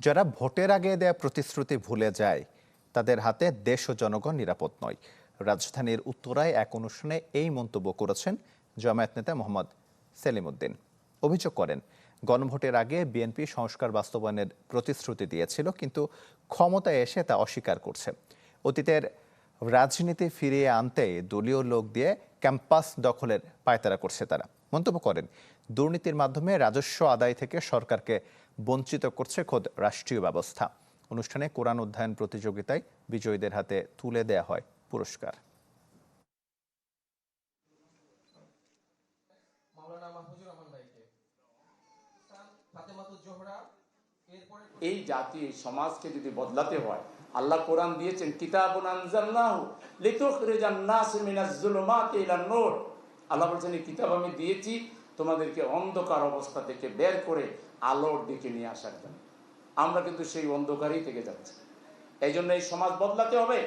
যারা ভোটের আগে দেয়া প্রতিশ্রুতি ভুলে যায় তাদের হাতে দেশ ও জনগণ নিরাপদ নয়। রাজধানীর উত্তরায় এক অনুষ্ঠানে এই মন্তব্য করেছেন জামায়াত নেতা মোহাম্মদ সেলিম উদ্দিন। অভিযোগ করেন, গণভোটের আগে বিএনপি সংস্কার বাস্তবায়নের প্রতিশ্রুতি দিয়েছিল, কিন্তু ক্ষমতায় এসে তা অস্বীকার করছে। অতীতের রাজনীতি ফিরিয়ে আনতে দলীয় লোক দিয়ে ক্যাম্পাস দখলের পায়তারা করছে তারা। মন্তব্য করেন, দুর্নীতির মাধ্যমে রাজস্ব আদায় থেকে সরকারকে বঞ্চিত করছে খোদ রাষ্ট্রীয় ব্যবস্থা। অনুষ্ঠানে কোরআন অধ্যয়ন প্রতিযোগিতায় বিজয়ীদের হাতে তুলে দেয়া হয় পুরস্কার। এই জাতি সমাজকে যদি বদলাতে হয়, আল্লাহ কোরআন দিয়েছেন, কিতাবুন আনজালনাহু লিতুখরিজান নাস মিনাজ যুলুমাতি ইলান নূর। আল্লাহ বলেছেন, এই কিতাব আমি দিয়েছি তোমাদেরকে অন্ধকার অবস্থা থেকে বের করে আলোর দিকে নিয়ে আসার জন্য। আমরা কিন্তু সেই অন্ধকারেই থেকে যাচ্ছি। এই জন্য এই সমাজ বদলাতে হবে।